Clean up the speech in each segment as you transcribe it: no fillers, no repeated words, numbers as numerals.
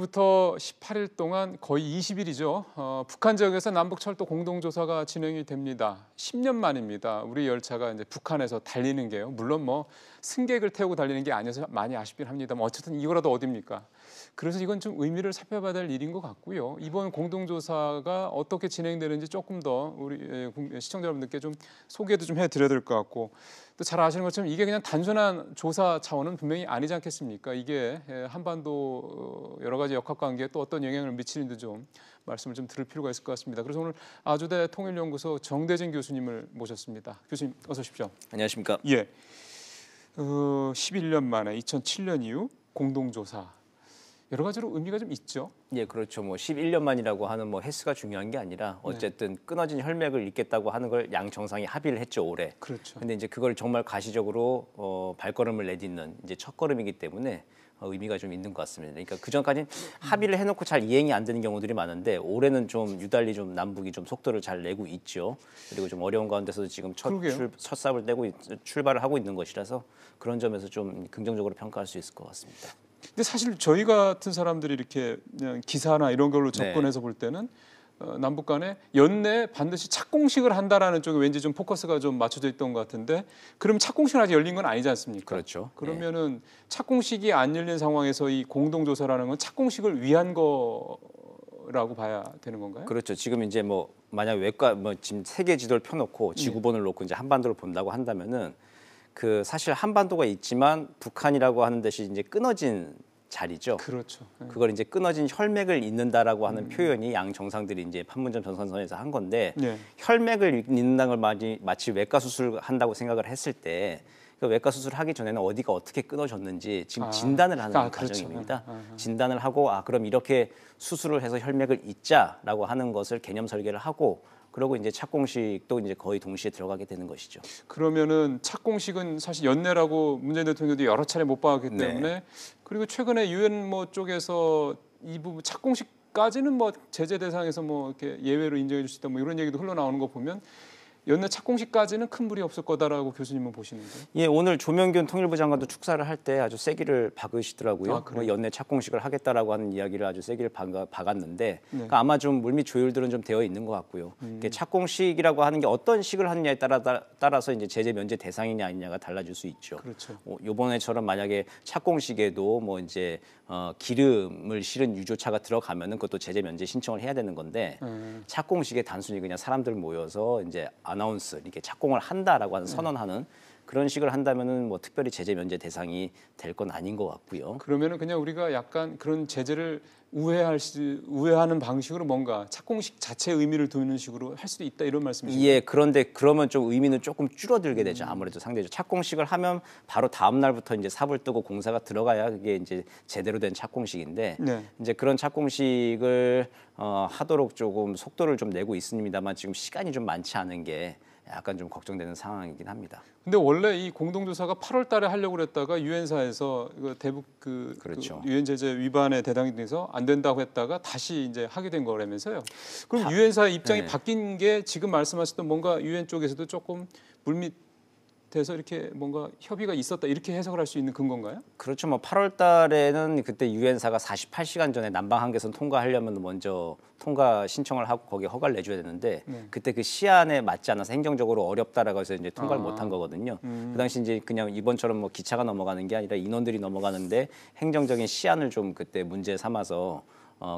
오늘부터 18일 동안 거의 20일이죠. 북한 지역에서 남북철도 공동조사가 진행이 됩니다. 10년 만입니다. 우리 열차가 이제 북한에서 달리는 게요. 물론 뭐 승객을 태우고 달리는 게 아니어서 많이 아쉽긴 합니다만 어쨌든 이거라도 어딥니까? 그래서 이건 좀 의미를 살펴봐야 될 일인 것 같고요. 이번 공동조사가 어떻게 진행되는지 조금 더 우리 시청자 여러분들께 좀 소개도 좀 해드려야 될 것 같고 또 잘 아시는 것처럼 이게 그냥 단순한 조사 차원은 분명히 아니지 않겠습니까? 이게 한반도 여러 가지 역학관계에 또 어떤 영향을 미치는지 좀 말씀을 좀 들을 필요가 있을 것 같습니다. 그래서 오늘 아주대 통일연구소 정대진 교수님을 모셨습니다. 교수님 어서 오십시오. 안녕하십니까? 예. 11년 만에 2007년 이후 공동조사. 여러 가지로 의미가 좀 있죠. 예, 그렇죠. 뭐 11년 만이라고 하는 뭐 횟수가 중요한 게 아니라 어쨌든 끊어진 혈맥을 잇겠다고 하는 걸 양 정상이 합의를 했죠, 올해. 그렇죠. 근데 이제 그걸 정말 가시적으로 발걸음을 내딛는 이제 첫걸음이기 때문에 의미가 좀 있는 것 같습니다. 그러니까 그 전까지는 합의를 해놓고 잘 이행이 안 되는 경우들이 많은데 올해는 좀 유달리 좀 남북이 좀 속도를 잘 내고 있죠. 그리고 좀 어려운 가운데서도 지금 첫 삽을 떼고 출발을 하고 있는 것이라서 그런 점에서 좀 긍정적으로 평가할 수 있을 것 같습니다. 근데 사실 저희 같은 사람들이 이렇게 그냥 기사나 이런 걸로 접근해서 볼 때는 남북 간에 연내에 반드시 착공식을 한다라는 쪽에 왠지 좀 포커스가 좀 맞춰져 있던 것 같은데 그럼 착공식은 아직 열린 건 아니지 않습니까? 그렇죠. 그러면은 착공식이 안 열린 상황에서 이 공동조사라는 건 착공식을 위한 거라고 봐야 되는 건가요? 그렇죠. 지금 이제 뭐 만약 지금 세계 지도를 펴놓고 지구본을 놓고 이제 한반도를 본다고 한다면은 그 사실 한반도가 있지만 북한이라고 하는 데시 이제 끊어진 자리죠. 그렇죠. 그걸 이제 끊어진 혈맥을 잇는다라고 하는 표현이 양 정상들이 이제 판문점 정상선에서 한 건데 혈맥을 잇는다는 걸 마치 외과 수술을 한다고 생각을 했을 때 그 외과 수술을 하기 전에는 어디가 어떻게 끊어졌는지 지금 진단을 하는 과정입니다. 그렇죠. 진단을 하고 그럼 이렇게 수술을 해서 혈맥을 잇자라고 하는 것을 개념 설계를 하고 그리고 이제 착공식도 이제 거의 동시에 들어가게 되는 것이죠. 그러면은 착공식은 사실 연내라고 문재인 대통령도 여러 차례 못 박았기 때문에 그리고 최근에 유엔 뭐 쪽에서 이 부분 착공식까지는 뭐 제재 대상에서 뭐 이렇게 예외로 인정해 줄 수 있다 뭐 이런 얘기도 흘러나오는 거 보면 연내 착공식까지는 큰 무리 없을 거다라고 교수님은 보시는데요. 예, 오늘 조명균 통일부 장관도 축사를 할 때 아주 세기를 박으시더라고요. 뭐 연내 착공식을 하겠다라고 하는 이야기를 아주 세기를 박았는데 그러니까 아마 좀 물밑 조율들은 좀 되어 있는 것 같고요. 착공식이라고 하는 게 어떤 식을 하느냐에 따라서 이제 제재 면제 대상이냐 아니냐가 달라질 수 있죠. 그렇죠. 이번에처럼 만약에 착공식에도 뭐 이제 기름을 실은 유조차가 들어가면은 그것도 제재 면제 신청을 해야 되는 건데 착공식에 단순히 그냥 사람들 모여서 이제 아나운스 이렇게 착공을 한다라고 하는 선언하는 그런 식을 한다면은 뭐 특별히 제재 면제 대상이 될 건 아닌 것 같고요. 그러면은 그냥 우리가 약간 그런 제재를 우회하는 방식으로 뭔가 착공식 자체의 의미를 두는 식으로 할 수도 있다 이런 말씀이시죠? 예, 그런데 그러면 좀 의미는 조금 줄어들게 되죠. 아무래도 상대적으로 착공식을 하면 바로 다음 날부터 이제 삽을 뜨고 공사가 들어가야 그게 이제 제대로 된 착공식인데 이제 그런 착공식을 하도록 조금 속도를 좀 내고 있습니다만 지금 시간이 좀 많지 않은 게 약간 좀 걱정되는 상황이긴 합니다. 근데 원래 이 공동조사가 8월 달에 하려고 그랬다가 유엔사에서 대북 그렇죠. 유엔 제재 위반에 대상이 돼서 안 된다고 했다가 다시 이제 하게 된 거라면서요. 그럼 유엔사의 입장이 바뀐 게 지금 말씀하셨던 뭔가 유엔 쪽에서도 조금 물밑에서 이렇게 뭔가 협의가 있었다 이렇게 해석을 할 수 있는 근거인가요? 그렇죠. 뭐 8월 달에는 그때 유엔사가 48시간 전에 남방 한계선 통과하려면 먼저 통과 신청을 하고 거기에 허가를 내줘야 되는데 그때 그 시한에 맞지 않아서 행정적으로 어렵다라고 해서 이제 통과를 못한 거거든요. 그 당시 이제 그냥 이번처럼 뭐 기차가 넘어가는 게 아니라 인원들이 넘어가는데 행정적인 시한을 좀 그때 문제 삼아서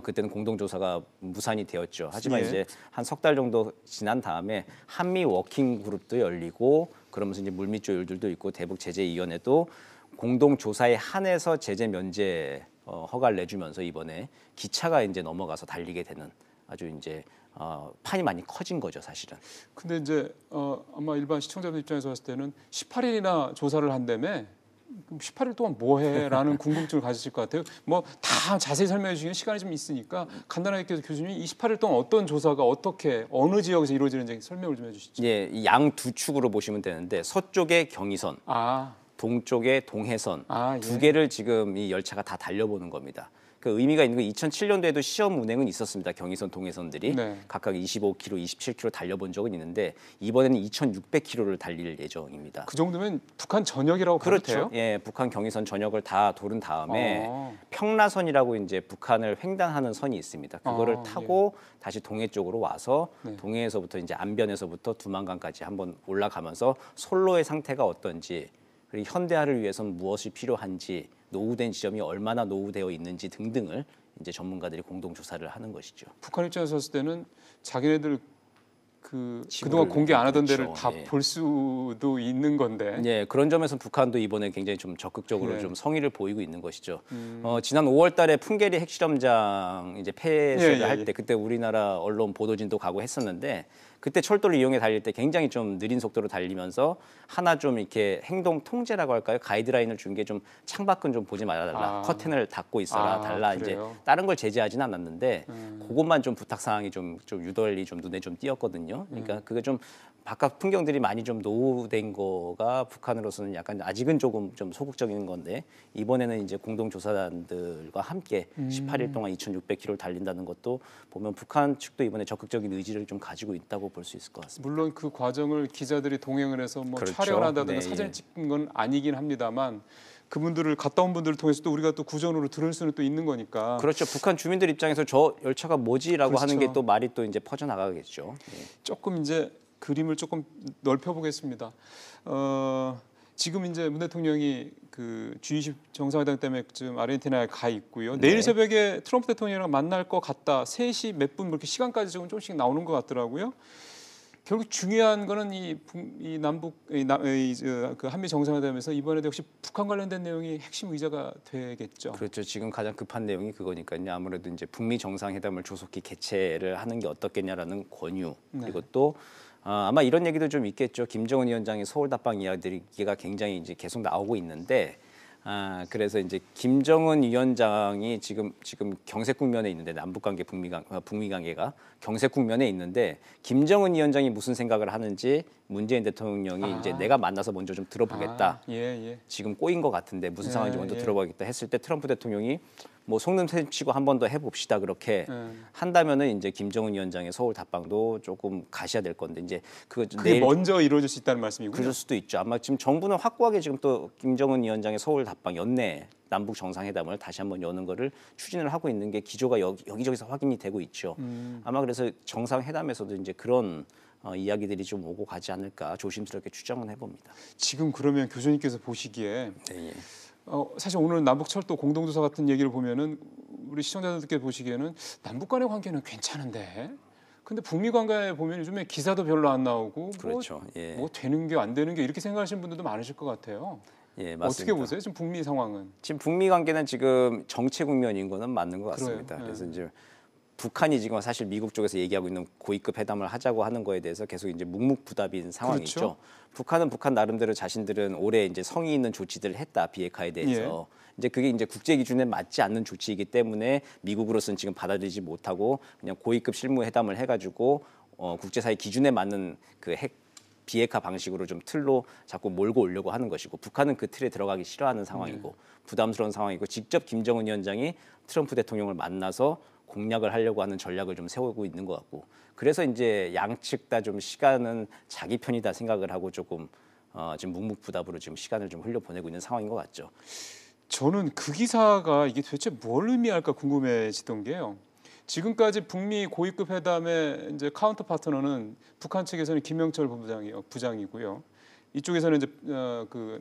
그때는 공동조사가 무산이 되었죠. 하지만 이제 한 석 달 정도 지난 다음에 한미 워킹 그룹도 열리고 그러면서 이제 물밑 조율들도 있고 대북 제재위원회도 공동조사에 한해서 제재 면제 허가를 내주면서 이번에 기차가 이제 넘어가서 달리게 되는 아주 이제 판이 많이 커진 거죠, 사실은. 근데 이제 아마 일반 시청자들 입장에서 봤을 때는 18일이나 조사를 한다며 18일 동안 뭐 해? 라는 궁금증을 가지실 것 같아요. 뭐 다 자세히 설명해 주시는 시간이 좀 있으니까 간단하게 교수님이 28일 동안 어떤 조사가 어떻게 어느 지역에서 이루어지는지 설명을 좀 해주시죠. 예, 양 두 축으로 보시면 되는데 서쪽에 경의선, 동쪽에 동해선 두 개를 지금 이 열차가 다 달려보는 겁니다. 그 의미가 있는 건 2007년도에도 시험 운행은 있었습니다. 경의선, 동해선들이 네. 각각 25km, 27km 달려본 적은 있는데 이번에는 2,600km를 달릴 예정입니다. 그 정도면 북한 전역이라고 봐도 그렇죠. 돼요? 예, 북한 경의선 전역을 다 도른 다음에 어. 평라선이라고 이제 북한을 횡단하는 선이 있습니다. 그거를 타고 다시 동해 쪽으로 와서 네. 동해에서부터 이제 안변에서부터 두만강까지 한번 올라가면서 솔로의 상태가 어떤지 그리고 현대화를 위해서는 무엇이 필요한지 노후된 지점이 얼마나 노후되어 있는지 등등을 이제 전문가들이 공동 조사를 하는 것이죠. 북한 입장에서 봤을 때는 자기네들 그동안 지구를, 공개 안 하던 데를 그렇죠. 다 예. 볼 수도 있는 건데. 예, 그런 점에서 북한도 이번에 굉장히 좀 적극적으로 네. 좀 성의를 보이고 있는 것이죠. 지난 5월달에 풍계리 핵실험장 이제 폐쇄를 예, 할 예. 때 그때 우리나라 언론 보도진도 가고 했었는데 그때 철도를 이용해 달릴 때 굉장히 좀 느린 속도로 달리면서 하나 좀 이렇게 행동 통제라고 할까요? 가이드라인을 준 게 좀 창밖은 좀 보지 말아달라, 커튼을 닫고 있어라 달라 이제 그래요? 다른 걸 제재하지는 않았는데 그것만 좀 부탁 사항이 좀 유달리 좀 눈에 좀 띄었거든요. 그러니까 그게 좀 바깥 풍경들이 많이 좀 노후된 거가 북한으로서는 약간 아직은 조금 좀 소극적인 건데 이번에는 이제 공동조사단들과 함께 18일 동안 2,600km를 달린다는 것도 보면 북한 측도 이번에 적극적인 의지를 좀 가지고 있다고 볼 수 있을 것 같습니다. 물론 그 과정을 기자들이 동행을 해서 뭐 그렇죠. 촬영을 한다든가 네, 사진을 예. 찍은 건 아니긴 합니다만 그분들을 갔다 온 분들을 통해서 또 우리가 또 구전으로 들을 수는 또 있는 거니까. 그렇죠. 북한 주민들 입장에서 저 열차가 뭐지라고 하는 게 그렇죠. 또 말이 또 이제 퍼져 나가겠죠. 예. 조금 이제 그림을 조금 넓혀 보겠습니다. 지금 이제 문 대통령이 그 G20 정상회담 때문에 지금 아르헨티나에 가 있고요. 내일 네. 새벽에 트럼프 대통령이랑 만날 것 같다. 3시 몇 분 그렇게 시간까지 지금 조금씩 나오는 것 같더라고요. 결국 중요한 거는 이 남북 그 한미 정상회담에서 이번에도 역시 북한 관련된 내용이 핵심 의제가 되겠죠. 그렇죠. 지금 가장 급한 내용이 그거니까요. 아무래도 이제 북미 정상회담을 조속히 개최를 하는 게 어떻겠냐라는 권유 그리고 또 아마 이런 얘기도 좀 있겠죠. 김정은 위원장의 서울 답방 이야기가 굉장히 이제 계속 나오고 있는데 그래서 이제 김정은 위원장이 지금 경색 국면에 있는데 남북 관계 북미 관계가 경색 국면에 있는데 김정은 위원장이 무슨 생각을 하는지 문재인 대통령이 이제 내가 만나서 먼저 좀 들어보겠다. 예. 지금 꼬인 것 같은데 무슨 상황인지 먼저 들어보겠다 했을 때 트럼프 대통령이 뭐 속는 셈 치고 한 번 더 해봅시다 그렇게 한다면은 이제 김정은 위원장의 서울 답방도 조금 가셔야 될 건데 이제 그게 내일 먼저 이루어질 수 있다는 말씀이군요. 그럴 수도 있죠. 아마 지금 정부는 확고하게 지금 또 김정은 위원장의 서울 답방 연내 남북 정상회담을 다시 한번 여는 거를 추진을 하고 있는 게 기조가 여기저기서 확인이 되고 있죠. 아마 그래서 정상회담에서도 이제 그런 이야기들이 좀 오고 가지 않을까 조심스럽게 추정은 해봅니다. 지금 그러면 교수님께서 보시기에 네, 예. 사실 오늘 남북철도 공동조사 같은 얘기를 보면은 우리 시청자들께 보시기에는 남북 간의 관계는 괜찮은데 근데 북미 관계에 보면 요즘에 기사도 별로 안 나오고 그렇죠. 예. 뭐 되는 게 안 되는 게 이렇게 생각하시는 분들도 많으실 것 같아요. 예, 맞습니다. 어떻게 보세요? 지금 북미 상황은? 지금 북미 관계는 지금 정체 국면인 거는 맞는 것 같습니다. 그래요? 그래서 이제 북한이 지금 사실 미국 쪽에서 얘기하고 있는 고위급 회담을 하자고 하는 거에 대해서 계속 이제 묵묵부답인 상황이죠. 그렇죠. 북한은 북한 나름대로 자신들은 올해 이제 성의 있는 조치들을 했다 비핵화에 대해서. 이제 그게 이제 국제 기준에 맞지 않는 조치이기 때문에 미국으로서는 지금 받아들이지 못하고 그냥 고위급 실무 회담을 해가지고 국제사회 기준에 맞는 그 핵 비핵화 방식으로 좀 틀로 자꾸 몰고 오려고 하는 것이고 북한은 그 틀에 들어가기 싫어하는 상황이고 부담스러운 상황이고 직접 김정은 위원장이 트럼프 대통령을 만나서 공략을 하려고 하는 전략을 좀 세우고 있는 것 같고 그래서 이제 양측 다 좀 시간은 자기 편이다 생각을 하고 조금 지금 묵묵부답으로 지금 시간을 좀 흘려보내고 있는 상황인 것 같죠. 저는 그 기사가 이게 도대체 뭘 의미할까 궁금해지던 게요. 지금까지 북미 고위급 회담의 이제 카운터 파트너는 북한 측에서는 김영철 부장이고요. 이쪽에서는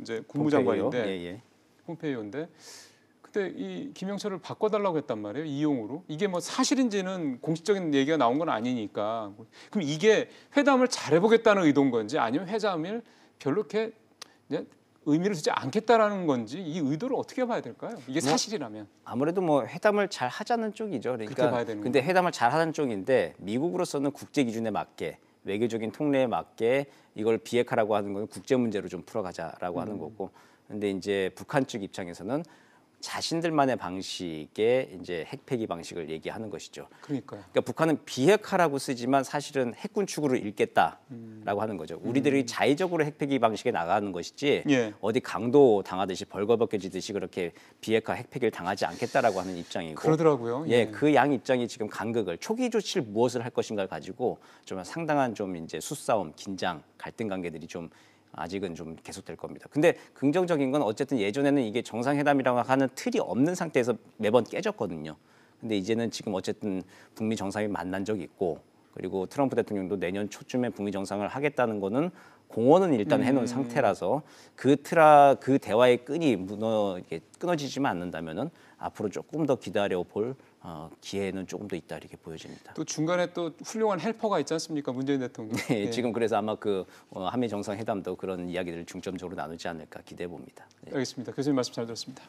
이제 국무장관인데 폼페이오인데 그때 이 김영철을 바꿔달라고 했단 말이에요. 이용으로. 이게 뭐 사실인지는 공식적인 얘기가 나온 건 아니니까. 그럼 이게 회담을 잘해보겠다는 의도인 건지 아니면 회담을 별로 이렇게 의미를 두지 않겠다라는 건지 이 의도를 어떻게 봐야 될까요? 이게 사실이라면. 아무래도 뭐 회담을 잘 하자는 쪽이죠. 그렇게 그러니까 봐야 되는 근데 거예요. 회담을 잘 하는 쪽인데 미국으로서는 국제 기준에 맞게 외교적인 통례에 맞게 이걸 비핵화라고 하는 건 국제 문제로 좀 풀어가자라고 하는 거고. 근데 이제 북한 측 입장에서는 자신들만의 방식의 이제 핵폐기 방식을 얘기하는 것이죠. 그러니까요. 그러니까 북한은 비핵화라고 쓰지만 사실은 핵군 축으로 읽겠다라고 하는 거죠. 우리들이 자의적으로 핵폐기 방식에 나가는 것이지 예. 어디 강도 당하듯이 벌거벗겨지듯이 그렇게 비핵화 핵폐기를 당하지 않겠다라고 하는 입장이고. 그러더라고요. 예, 그 양 입장이 지금 간극을 초기 조치를 무엇을 할 것인가를 가지고 좀 상당한 좀 이제 수싸움, 긴장, 갈등 관계들이 좀 아직은 좀 계속될 겁니다. 근데 긍정적인 건 어쨌든 예전에는 이게 정상회담이라고 하는 틀이 없는 상태에서 매번 깨졌거든요. 근데 이제는 지금 어쨌든 북미 정상이 만난 적이 있고 그리고 트럼프 대통령도 내년 초쯤에 북미 정상을 하겠다는 거는 공언은 일단 해놓은 상태라서 그 대화의 끈이 끊어지지만 않는다면은 앞으로 조금 더 기다려 볼 기회는 조금 더 있다 이렇게 보여집니다. 또 중간에 또 훌륭한 헬퍼가 있지 않습니까, 문재인 대통령. 네, 지금 그래서 아마 그 한미 정상회담도 그런 이야기들을 중점적으로 나누지 않을까 기대해 봅니다. 네. 알겠습니다. 교수님 말씀 잘 들었습니다.